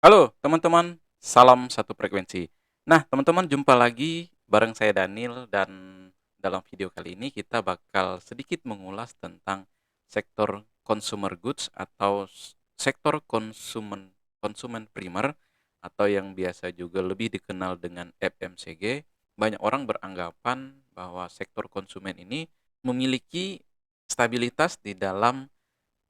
Halo teman-teman, salam satu frekuensi. Nah teman-teman, jumpa lagi bareng saya Daniel, dan dalam video kali ini kita bakal sedikit mengulas tentang sektor consumer goods atau sektor konsumen konsumen primer, atau yang biasa juga lebih dikenal dengan FMCG. Banyak orang beranggapan bahwa sektor konsumen ini memiliki stabilitas di dalam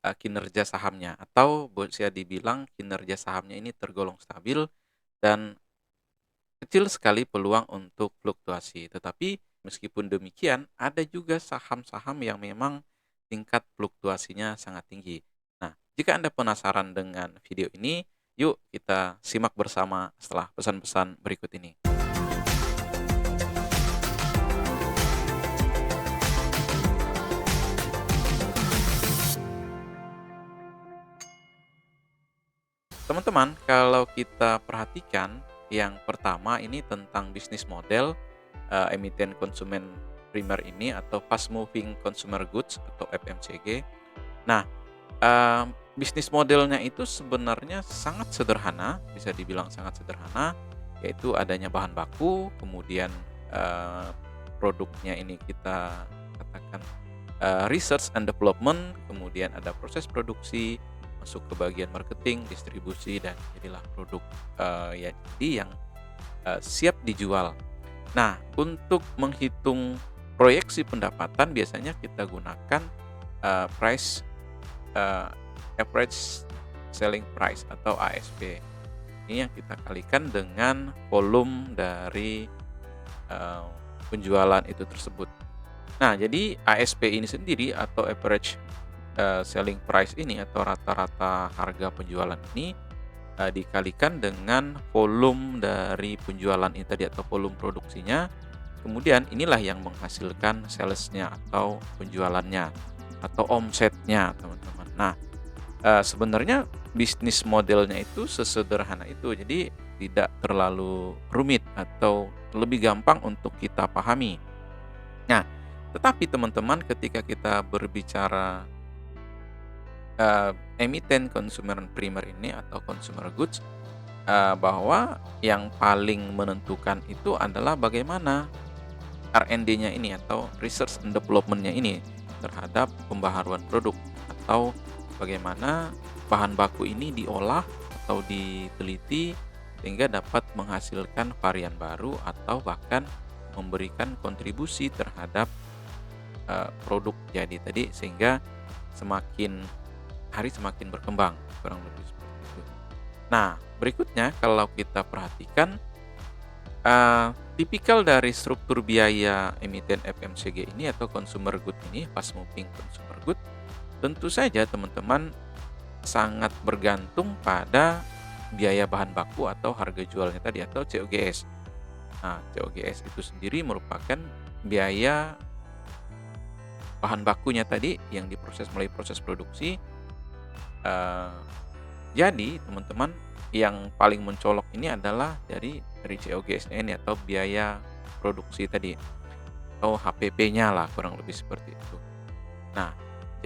kinerja sahamnya, atau bisa dibilang kinerja sahamnya ini tergolong stabil dan kecil sekali peluang untuk fluktuasi. Tetapi meskipun demikian, ada juga saham-saham yang memang tingkat fluktuasinya sangat tinggi. Nah, jika Anda penasaran dengan video ini, yuk kita simak bersama setelah pesan-pesan berikut ini. Teman-teman, kalau kita perhatikan, yang pertama ini tentang bisnis model emiten konsumen primer ini, atau fast moving consumer goods atau FMCG. Nah, bisnis modelnya itu sebenarnya sangat sederhana, bisa dibilang sangat sederhana, yaitu adanya bahan baku, kemudian produknya ini kita katakan research and development, kemudian ada proses produksi, masuk ke bagian marketing, distribusi, dan jadilah produk ya jadi yang siap dijual. Nah, untuk menghitung proyeksi pendapatan biasanya kita gunakan price average selling price atau ASP. Ini yang kita kalikan dengan volume dari eee, penjualan itu tersebut. Nah, jadi ASP ini sendiri atau average selling price ini, atau rata-rata harga penjualan ini dikalikan dengan volume dari penjualan ini tadi, atau volume produksinya. Kemudian inilah yang menghasilkan sales-nya atau penjualannya atau omsetnya, teman-teman. Nah, sebenarnya bisnis modelnya itu sesederhana itu. Jadi tidak terlalu rumit atau lebih gampang untuk kita pahami. Nah, tetapi teman-teman, ketika kita berbicara emiten consumer primer ini atau consumer goods, bahwa yang paling menentukan itu adalah bagaimana R&D-nya ini atau research and development-nya ini terhadap pembaharuan produk, atau bagaimana bahan baku ini diolah atau diteliti sehingga dapat menghasilkan varian baru, atau bahkan memberikan kontribusi terhadap produk jadi tadi, sehingga semakin hari semakin berkembang, kurang lebih seperti itu. Nah, berikutnya kalau kita perhatikan, tipikal dari struktur biaya emiten FMCG ini atau consumer good ini, fast moving consumer good, tentu saja teman-teman sangat bergantung pada biaya bahan baku atau harga jualnya tadi, atau COGS. Nah, COGS itu sendiri merupakan biaya bahan bakunya tadi yang diproses melalui proses produksi. Eee, jadi teman-teman, yang paling mencolok ini adalah dari COGS-nya ini, atau biaya produksi tadi, atau HPP-nya lah, kurang lebih seperti itu. Nah,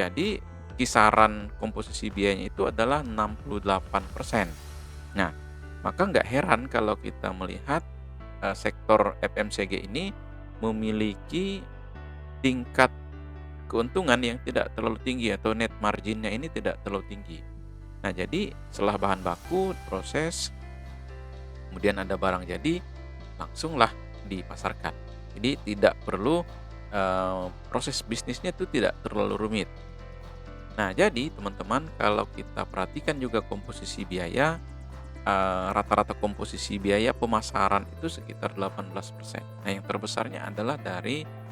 jadi kisaran komposisi biayanya itu adalah 68%. Nah, maka nggak heran kalau kita melihat sektor FMCG ini memiliki tingkat keuntungan yang tidak terlalu tinggi, atau net marginnya ini tidak terlalu tinggi. Nah, jadi setelah bahan baku proses, kemudian ada barang jadi, langsunglah dipasarkan. Jadi tidak perlu proses bisnisnya itu tidak terlalu rumit. Nah, jadi teman-teman, kalau kita perhatikan juga komposisi biaya, rata-rata komposisi biaya pemasaran itu sekitar 18%. Nah, yang terbesarnya adalah dari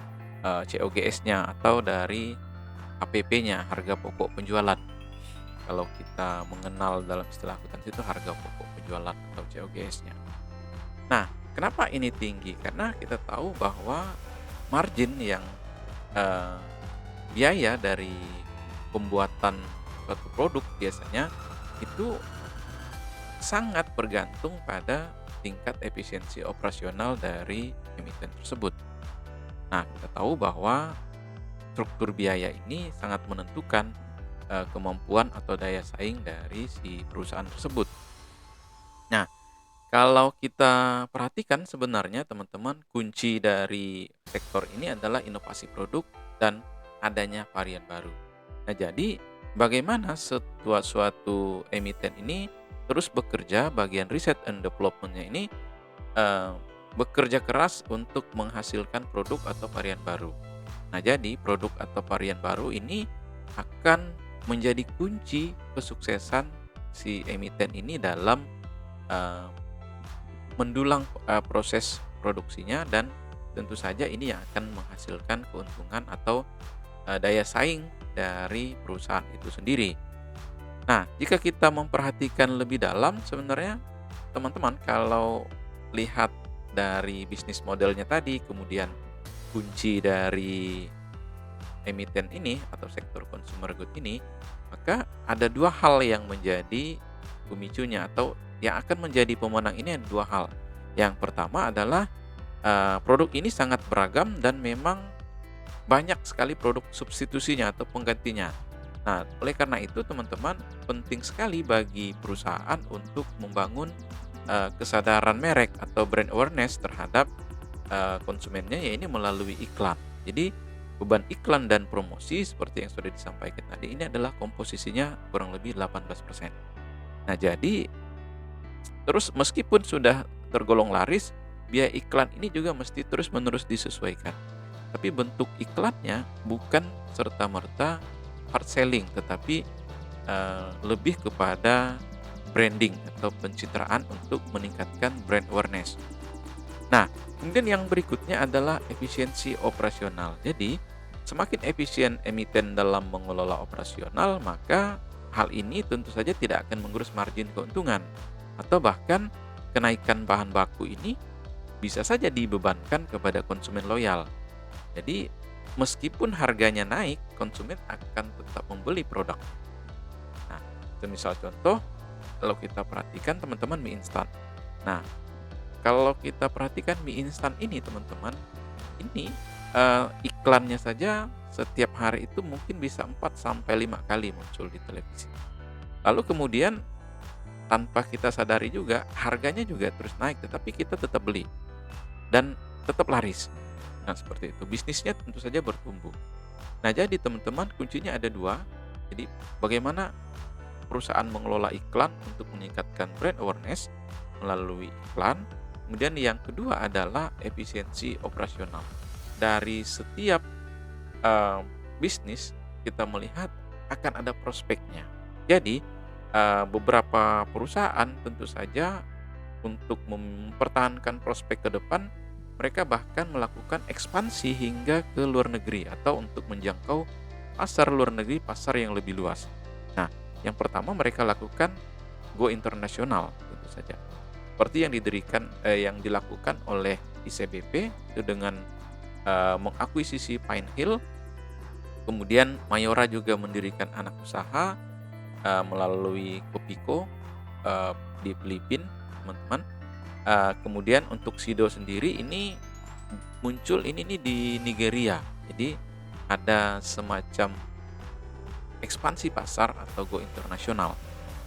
COGS-nya atau dari HPP-nya, harga pokok penjualan. Kalau kita mengenal dalam istilah akuntansi itu harga pokok penjualan atau COGS-nya. Nah, kenapa ini tinggi? Karena kita tahu bahwa margin yang eee, biaya dari pembuatan suatu produk biasanya itu sangat bergantung pada tingkat efisiensi operasional dari emiten tersebut. Nah, kita tahu bahwa struktur biaya ini sangat menentukan kemampuan atau daya saing dari si perusahaan tersebut. Nah, kalau kita perhatikan sebenarnya teman-teman, kunci dari sektor ini adalah inovasi produk dan adanya varian baru. Nah, jadi bagaimana suatu emiten ini terus bekerja, bagian riset and development-nya ini eh, bekerja keras untuk menghasilkan produk atau varian baru. Nah, jadi produk atau varian baru ini akan menjadi kunci kesuksesan si emiten ini dalam eh, mendulang proses produksinya, dan tentu saja ini yang akan menghasilkan keuntungan atau daya saing dari perusahaan itu sendiri. Nah, jika kita memperhatikan lebih dalam sebenarnya teman-teman, kalau lihat dari bisnis modelnya tadi, kemudian kunci dari emiten ini atau sektor consumer good ini, maka ada dua hal yang menjadi pemicunya atau yang akan menjadi pemenang ini ada dua hal. Yang pertama adalah produk ini sangat beragam dan memang banyak sekali produk substitusinya atau penggantinya. Nah, oleh karena itu teman-teman, penting sekali bagi perusahaan untuk membangun kesadaran merek atau brand awareness terhadap konsumennya, yaitu melalui iklan. Jadi beban iklan dan promosi seperti yang sudah disampaikan tadi ini adalah komposisinya kurang lebih 18%. Nah, jadi terus meskipun sudah tergolong laris, biaya iklan ini juga mesti terus-menerus disesuaikan. Tapi bentuk iklannya bukan serta-merta hard selling, tetapi lebih kepada branding atau pencitraan untuk meningkatkan brand awareness. Nah, kemudian yang berikutnya adalah efisiensi operasional. Jadi, semakin efisien emiten dalam mengelola operasional, maka hal ini tentu saja tidak akan mengurus margin keuntungan, atau bahkan kenaikan bahan baku ini bisa saja dibebankan kepada konsumen loyal. Jadi, meskipun harganya naik, konsumen akan tetap membeli produk. Nah, semisal contoh, kalau kita perhatikan teman-teman mie instan. Nah, kalau kita perhatikan mie instan ini teman-teman, ini iklannya saja setiap hari itu mungkin bisa 4 sampai 5 kali muncul di televisi. Lalu kemudian tanpa kita sadari juga harganya juga terus naik, tetapi kita tetap beli dan tetap laris. Nah, seperti itu. Bisnisnya tentu saja bertumbuh. Nah, jadi teman-teman, kuncinya ada dua. Jadi, bagaimana perusahaan mengelola iklan untuk meningkatkan brand awareness melalui iklan. Kemudian yang kedua adalah efisiensi operasional. Dari setiap bisnis kita melihat akan ada prospeknya. Jadi, beberapa perusahaan tentu saja untuk mempertahankan prospek ke depan, mereka bahkan melakukan ekspansi hingga ke luar negeri atau untuk menjangkau pasar luar negeri, pasar yang lebih luas. Nah, yang pertama mereka lakukan go internasional tentu saja. Seperti yang dilakukan oleh ICBP itu dengan mengakuisisi Pine Hill. Kemudian Mayora juga mendirikan anak usaha melalui Kopiko di Filipina, teman-teman. Kemudian untuk Sido sendiri ini muncul ini nih di Nigeria. Jadi ada semacam ekspansi pasar atau go internasional.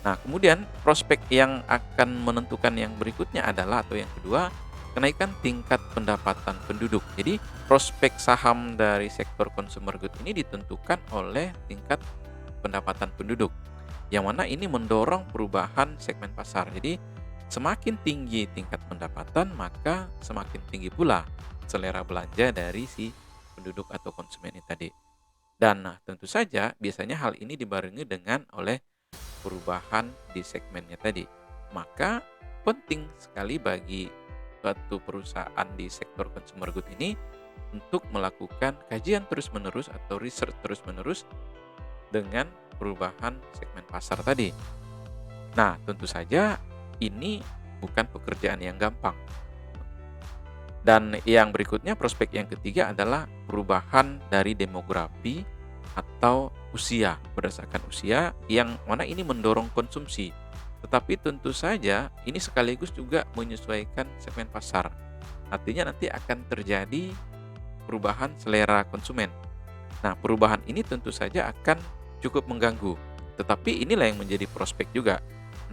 Nah, kemudian prospek yang akan menentukan yang berikutnya adalah, atau yang kedua, kenaikan tingkat pendapatan penduduk. Jadi prospek saham dari sektor consumer good ini ditentukan oleh tingkat pendapatan penduduk, yang mana ini mendorong perubahan segmen pasar. Jadi semakin tinggi tingkat pendapatan, maka semakin tinggi pula selera belanja dari si penduduk atau konsumen ini tadi. Dan tentu saja biasanya hal ini dibarengi dengan oleh perubahan di segmennya tadi. Maka penting sekali bagi suatu perusahaan di sektor consumer good ini untuk melakukan kajian terus-menerus atau research terus-menerus dengan perubahan segmen pasar tadi. Nah, tentu saja ini bukan pekerjaan yang gampang. Dan yang berikutnya, prospek yang ketiga adalah perubahan dari demografi atau usia, berdasarkan usia, yang mana ini mendorong konsumsi. Tetapi tentu saja ini sekaligus juga menyesuaikan segmen pasar. Artinya nanti akan terjadi perubahan selera konsumen. Nah, perubahan ini tentu saja akan cukup mengganggu. Tetapi inilah yang menjadi prospek juga.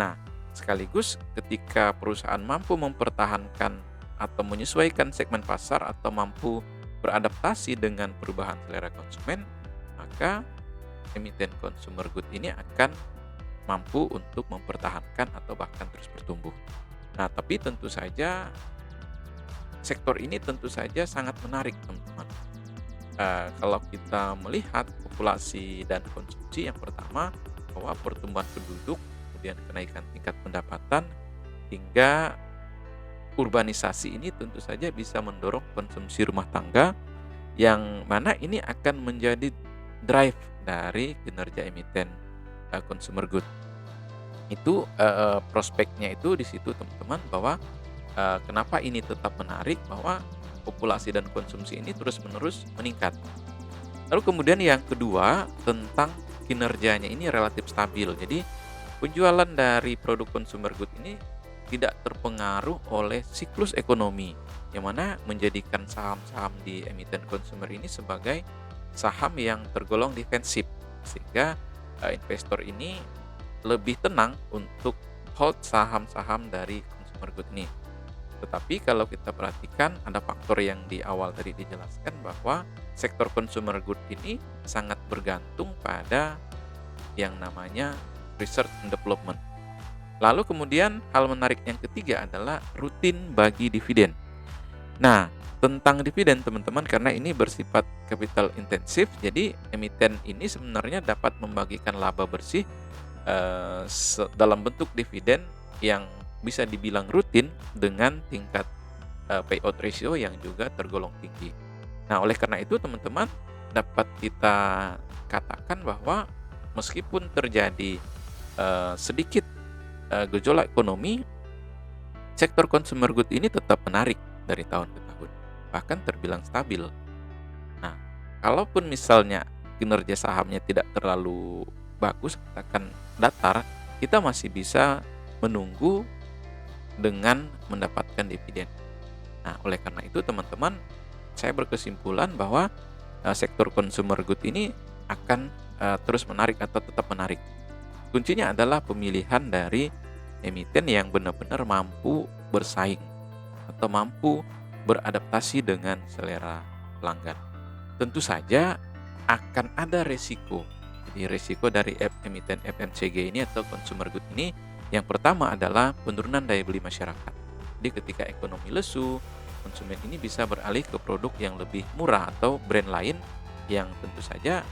Nah, Sekaligus ketika perusahaan mampu mempertahankan atau menyesuaikan segmen pasar atau mampu beradaptasi dengan perubahan selera konsumen, maka emiten consumer good ini akan mampu untuk mempertahankan atau bahkan terus bertumbuh. Nah, tapi tentu saja sektor ini tentu saja sangat menarik, teman-teman. Kalau kita melihat populasi dan konsumsi, yang pertama bahwa pertumbuhan penduduk, kemudian kenaikan tingkat pendapatan, hingga urbanisasi ini tentu saja bisa mendorong konsumsi rumah tangga, yang mana ini akan menjadi drive dari kinerja emiten consumer good. Itu prospeknya itu di situ, teman-teman, bahwa kenapa ini tetap menarik, bahwa populasi dan konsumsi ini terus-menerus meningkat. Lalu kemudian yang kedua, tentang kinerjanya ini relatif stabil. Jadi penjualan dari produk consumer good ini tidak terpengaruh oleh siklus ekonomi, yang mana menjadikan saham-saham di emiten consumer ini sebagai saham yang tergolong defensif, sehingga investor ini lebih tenang untuk hold saham-saham dari consumer good ini. Tetapi kalau kita perhatikan, ada faktor yang di awal tadi dijelaskan, bahwa sektor consumer good ini sangat bergantung pada yang namanya research and development. Lalu kemudian hal menarik yang ketiga adalah rutin bagi dividen. Nah, tentang dividen, teman-teman, karena ini bersifat capital intensif, jadi emiten ini sebenarnya dapat membagikan laba bersih dalam bentuk dividen yang bisa dibilang rutin dengan tingkat payout ratio yang juga tergolong tinggi. Nah, oleh karena itu, teman-teman, dapat kita katakan bahwa meskipun terjadi sedikit gejolak ekonomi, sektor consumer good ini tetap menarik dari tahun ke tahun, bahkan terbilang stabil. Nah, kalaupun misalnya kinerja sahamnya tidak terlalu bagus, katakan datar, kita masih bisa menunggu dengan mendapatkan dividen. Nah, oleh karena itu, teman-teman, saya berkesimpulan bahwa sektor consumer good ini akan terus menarik atau tetap menarik. Kuncinya adalah pemilihan dari emiten yang benar-benar mampu bersaing atau mampu beradaptasi dengan selera pelanggan. Tentu saja akan ada resiko. Jadi resiko dari emiten FMCG ini atau consumer good ini, yang pertama adalah penurunan daya beli masyarakat. Jadi ketika ekonomi lesu, konsumen ini bisa beralih ke produk yang lebih murah atau brand lain yang tentu saja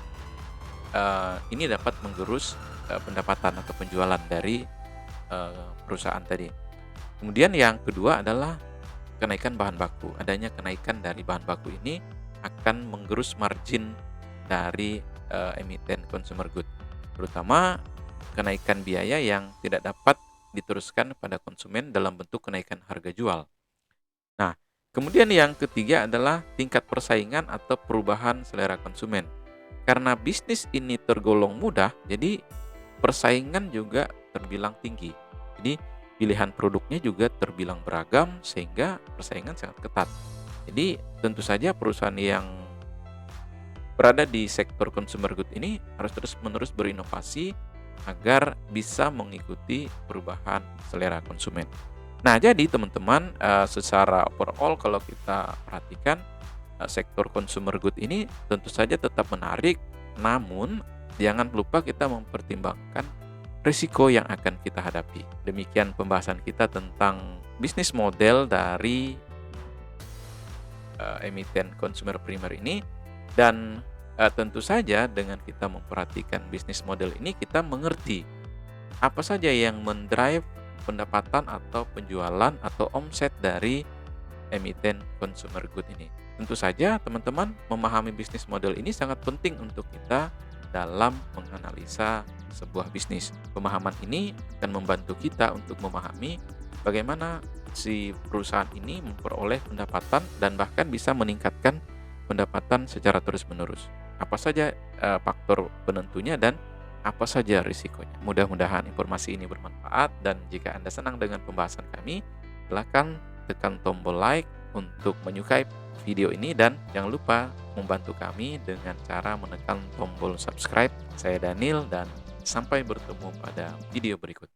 ini dapat menggerus pendapatan atau penjualan dari perusahaan tadi. Kemudian yang kedua adalah kenaikan bahan baku. Adanya kenaikan dari bahan baku ini akan menggerus margin dari emiten consumer good, terutama kenaikan biaya yang tidak dapat diteruskan pada konsumen dalam bentuk kenaikan harga jual. Nah, kemudian yang ketiga adalah tingkat persaingan atau perubahan selera konsumen. Karena bisnis ini tergolong mudah, jadi persaingan juga terbilang tinggi. Jadi pilihan produknya juga terbilang beragam, sehingga persaingan sangat ketat. Jadi tentu saja perusahaan yang berada di sektor consumer good ini harus terus-menerus berinovasi agar bisa mengikuti perubahan selera konsumen. Nah, jadi teman-teman, secara overall kalau kita perhatikan, sektor consumer good ini tentu saja tetap menarik, namun jangan lupa kita mempertimbangkan risiko yang akan kita hadapi. Demikian pembahasan kita tentang bisnis model dari emiten consumer primer ini, dan tentu saja dengan kita memperhatikan bisnis model ini, kita mengerti apa saja yang mendrive pendapatan atau penjualan atau omset dari emiten consumer good ini. Tentu saja teman-teman, memahami bisnis model ini sangat penting untuk kita dalam menganalisa sebuah bisnis. Pemahaman ini akan membantu kita untuk memahami bagaimana si perusahaan ini memperoleh pendapatan dan bahkan bisa meningkatkan pendapatan secara terus-menerus. Apa saja faktor penentunya dan apa saja risikonya. Mudah-mudahan informasi ini bermanfaat, dan jika Anda senang dengan pembahasan kami, silakan tekan tombol like untuk menyukai video ini, dan jangan lupa membantu kami dengan cara menekan tombol subscribe. Saya Daniel, dan sampai bertemu pada video berikutnya.